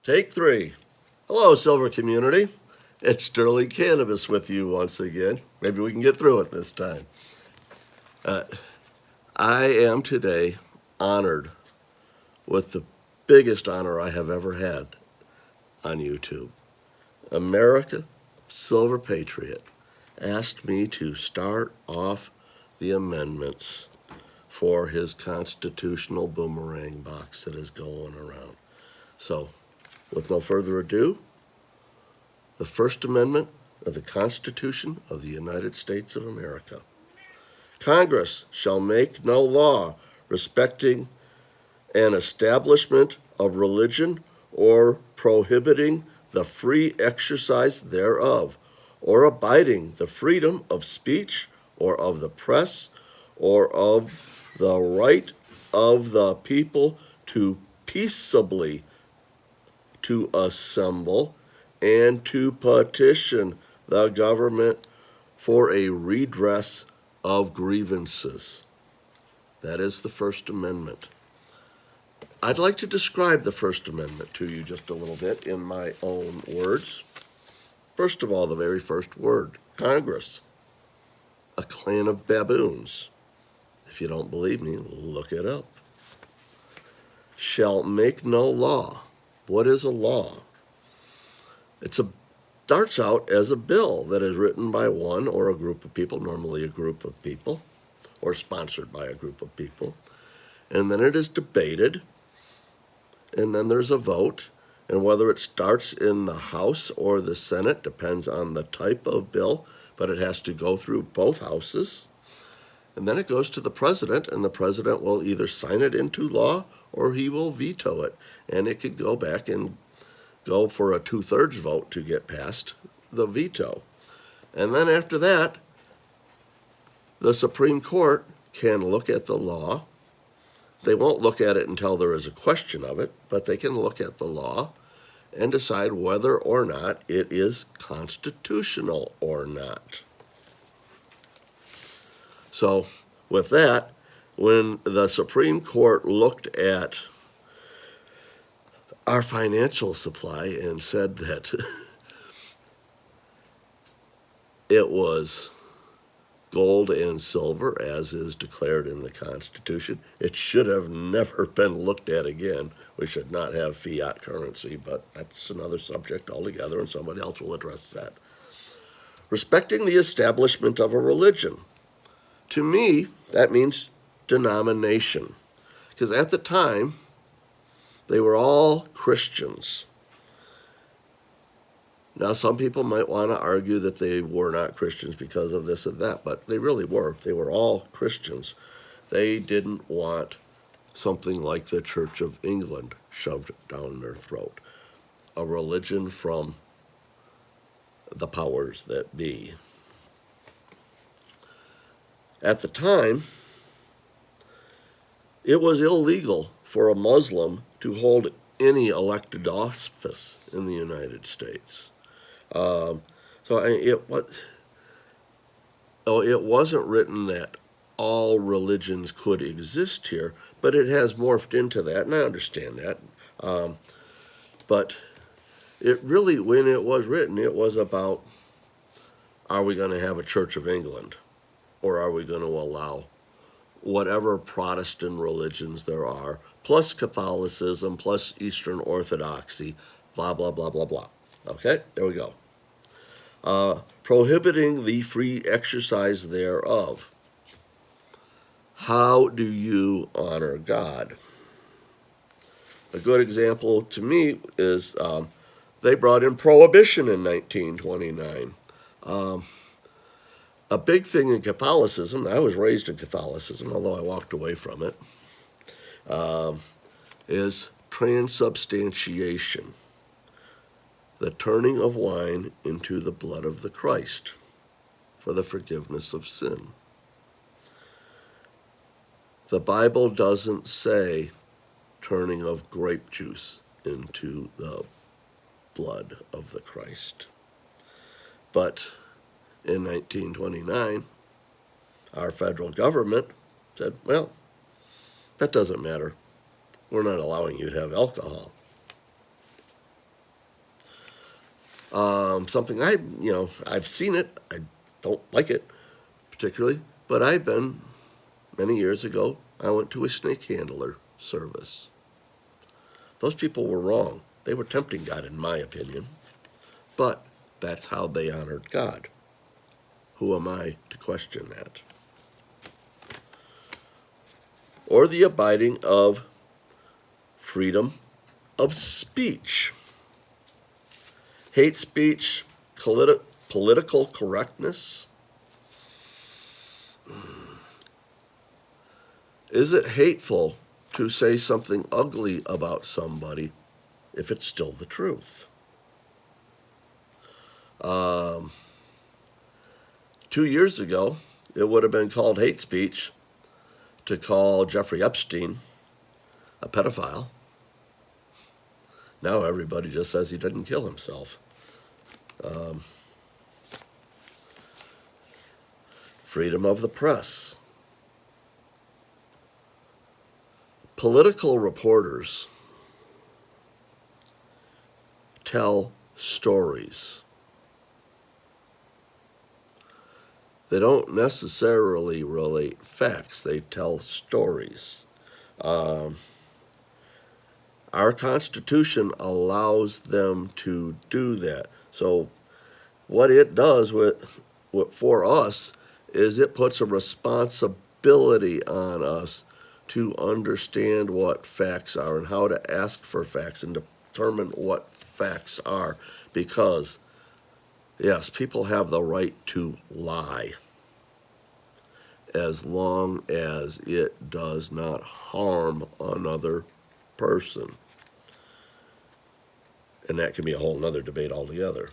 Take 3. Hello, Silver community. It's Sterling Cannabis with you once again. Maybe we can get through it this time. I am today honored with the biggest honor I have ever had on YouTube. America Silver Patriot asked me to start off the amendments for his constitutional boomerang box that is going around. So, with no further ado, the First Amendment of the Constitution of the United States of America. Congress shall make no law respecting an establishment of religion or prohibiting the free exercise thereof, or abiding the freedom of speech or of the press, or of the right of the people to peaceably to assemble and to petition the government for a redress of grievances. That is the First Amendment. I'd like to describe the First Amendment to you just a little bit in my own words. First of all, the very first word, Congress, a clan of baboons. If you don't believe me, look it up. Shall make no law. What is a law? It starts out as a bill that is written by one or a group of people, normally a group of people, or sponsored by a group of people. And then it is debated, and then there's a vote. And whether it starts in the House or the Senate depends on the type of bill, but it has to go through both houses. And then it goes to the president, and the president will either sign it into law or he will veto it. And it could go back and go for a 2/3 vote to get past the veto. And then after that, the Supreme Court can look at the law. They won't look at it until there is a question of it, but they can look at the law and decide whether or not it is constitutional or not. So with that, when the Supreme Court looked at our financial supply and said that it was gold and silver, as is declared in the Constitution, it should have never been looked at again. We should not have fiat currency, but that's another subject altogether, and somebody else will address that. Respecting the establishment of a religion. To me, that means denomination. Because at the time, they were all Christians. Now, some people might want to argue that they were not Christians because of this and that, but they really were. They were all Christians. They didn't want something like the Church of England shoved down their throat, a religion from the powers that be. At the time, it was illegal for a Muslim to hold any elected office in the United States. It wasn't written that all religions could exist here, but it has morphed into that, and I understand that. But it really, when it was written, it was about, are we going to have a Church of England? Or are we going to allow whatever Protestant religions there are, plus Catholicism, plus Eastern Orthodoxy, blah, blah, blah, blah, blah. Okay, there we go. Prohibiting the free exercise thereof. How do you honor God? A good example to me is they brought in prohibition in 1929. A big thing in Catholicism, I was raised in Catholicism, although I walked away from it, is transubstantiation, the turning of wine into the blood of the Christ for the forgiveness of sin. The Bible doesn't say turning of grape juice into the blood of the Christ. But in 1929, our federal government said, well, that doesn't matter. We're not allowing you to have alcohol. Something I've seen it. I don't like it particularly, but many years ago, I went to a snake handler service. Those people were wrong. They were tempting God, in my opinion, but that's how they honored God. Who am I to question that? Or the abiding of freedom of speech. Hate speech, political correctness. Is it hateful to say something ugly about somebody if it's still the truth? 2 years ago, it would have been called hate speech to call Jeffrey Epstein a pedophile. Now everybody just says he didn't kill himself. Freedom of the press. Political reporters tell stories. They don't necessarily relate facts, they tell stories. Our Constitution allows them to do that. So what it does for us is it puts a responsibility on us to understand what facts are and how to ask for facts and determine what facts are. Because, yes, people have the right to lie as long as it does not harm another person. And that can be a whole nother debate altogether.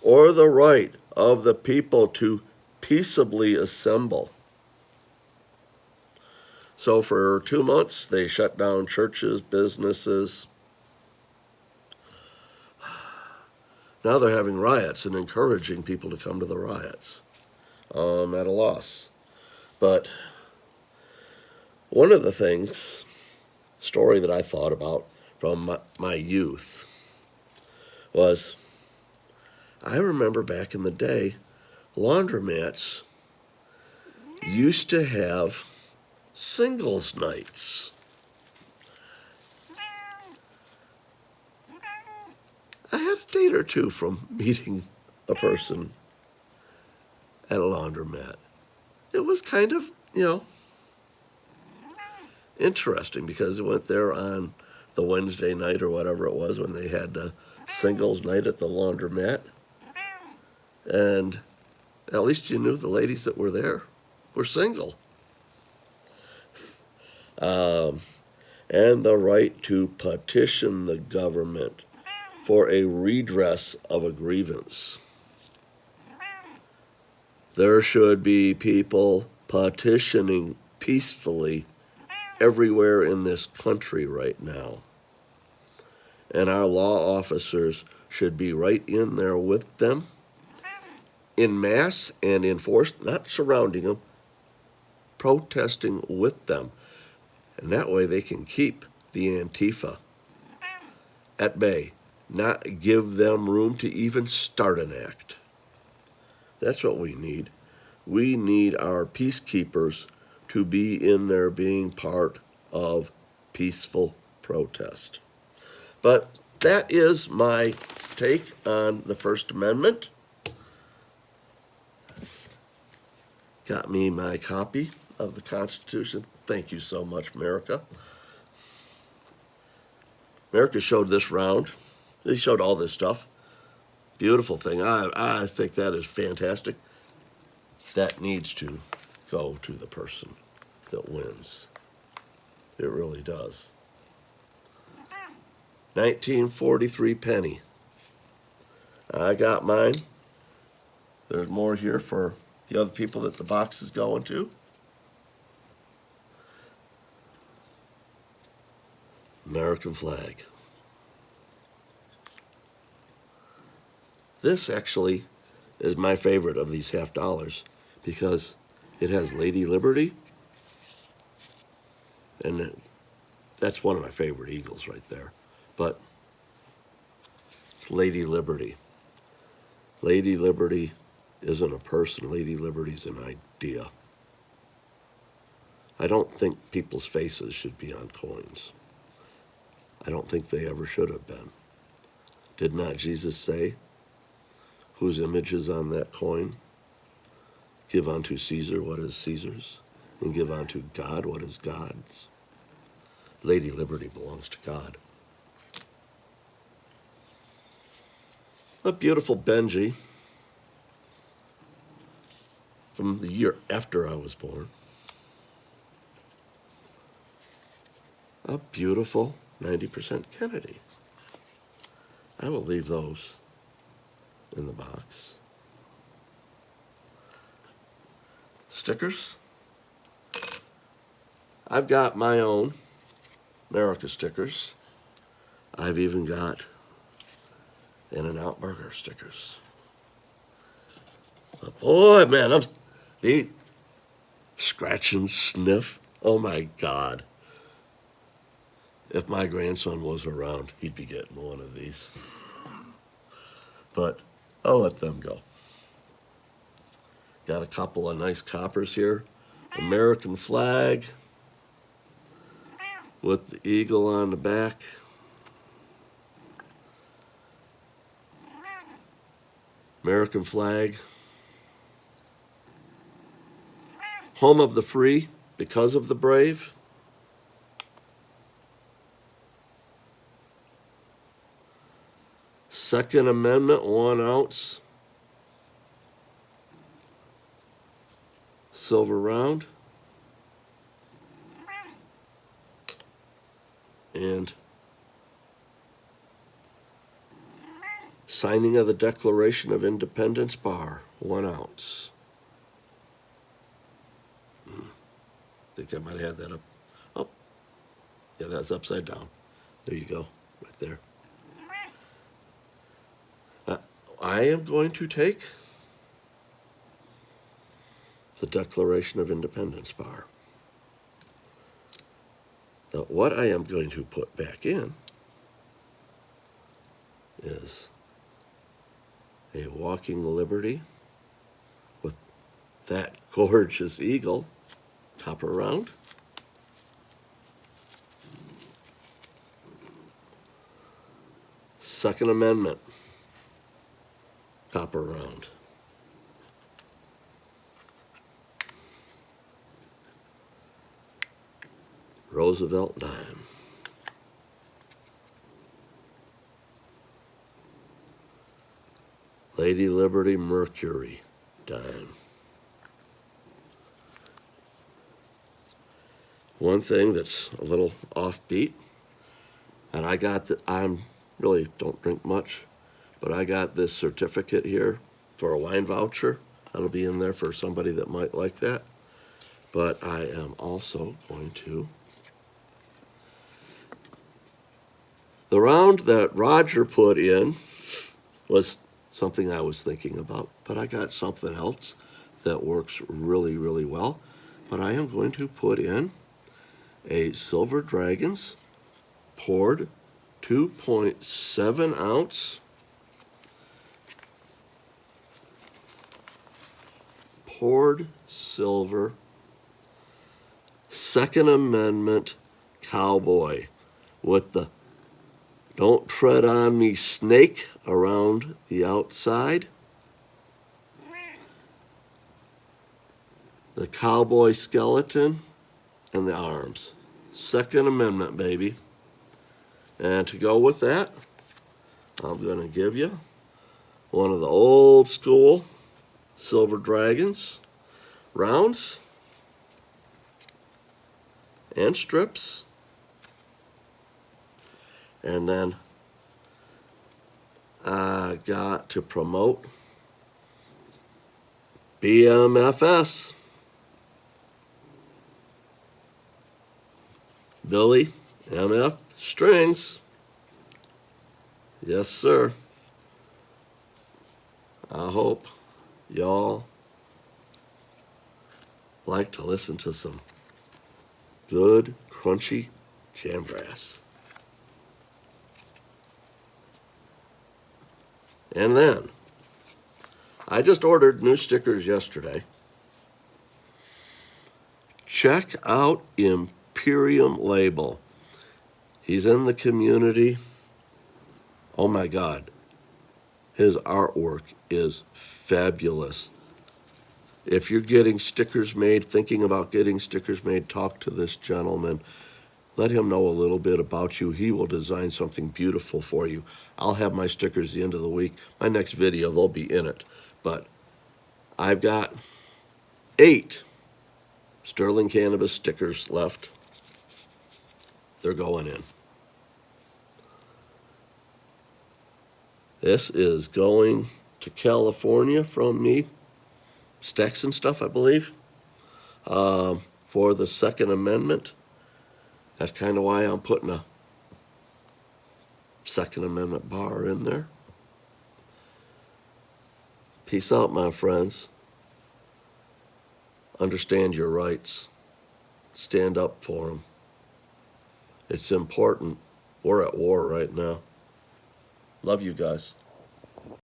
Or the right of the people to peaceably assemble. So for 2 months, they shut down churches, businesses. Now they're having riots and encouraging people to come to the riots. I'm at a loss. But one of the story that I thought about from my youth was, I remember back in the day, laundromats used to have singles nights. I had a date or two from meeting a person at a laundromat. It was kind of, interesting because I went there on the Wednesday night or whatever it was when they had the singles night at the laundromat. And at least you knew the ladies that were there were single. And the right to petition the government for a redress of a grievance. There should be people petitioning peacefully everywhere in this country right now. And our law officers should be right in there with them, in mass and in force, not surrounding them, protesting with them. And that way they can keep the Antifa at bay, not give them room to even start an act. That's what we need. We need our peacekeepers to be in there being part of peaceful protest. But that is my take on the First Amendment. Got me my copy of the Constitution. Thank you so much, America. America showed this round. They showed all this stuff. Beautiful thing. I think that is fantastic. That needs to go to the person that wins. It really does. 1943 penny. I got mine. There's more here for the other people that the box is going to. American flag. This actually is my favorite of these $50 because it has Lady Liberty, and that's one of my favorite eagles right there. But Lady Liberty. Lady Liberty isn't a person. Lady Liberty's an idea. I don't think people's faces should be on coins. I don't think they ever should have been. Did not Jesus say, whose image is on that coin? Give unto Caesar what is Caesar's, and give unto God what is God's. Lady Liberty belongs to God. A beautiful Benji from the year after I was born. A beautiful 90% Kennedy. I will leave those in the box. Stickers. I've got my own America stickers. I've even got In-N-Out Burger stickers. But boy, man, they scratch and sniff. Oh my God. If my grandson was around, he'd be getting one of these. But I'll let them go. Got a couple of nice coppers here. American flag with the eagle on the back. American flag. Home of the free because of the brave. Second Amendment, 1 ounce. Silver round. And signing of the Declaration of Independence bar, 1 ounce. Think I might have had that up. Oh, yeah, that's upside down. There you go, right there. I am going to take the Declaration of Independence bar. Now, what I am going to put back in is a walking liberty with that gorgeous eagle, copper round. Second Amendment, copper round. Roosevelt dime. Lady Liberty Mercury dime. One thing that's a little offbeat, and I got I'm really don't drink much, but I got this certificate here for a wine voucher. That'll be in there for somebody that might like that. But I am also going to. The round that Roger put in was something I was thinking about, but I got something else that works really, really well. But I am going to put in a Silver Dragons poured 2.7 ounce poured silver Second Amendment cowboy with the "Don't tread on me" snake around the outside, the cowboy skeleton, and the arms. Second Amendment, baby. And to go with that, I'm going to give you one of the old school Silver Dragons rounds and strips. And then I got to promote BMFS. Billy MF Strings. Yes, sir. I hope y'all like to listen to some good, crunchy jam brass. And then, I just ordered new stickers yesterday. Check out Imperium Label. He's in the community. Oh my God. His artwork is fabulous. If you're getting stickers made, thinking about getting stickers made, talk to this gentleman. Let him know a little bit about you. He will design something beautiful for you. I'll have my stickers the end of the week. My next video, they'll be in it. But I've got 8 Sterling Cannabis stickers left. They're going in. This is going to California from me. Stacks and stuff, I believe, for the Second Amendment. That's kind of why I'm putting a Second Amendment bar in there. Peace out, my friends. Understand your rights. Stand up for them. It's important. We're at war right now. Love you guys.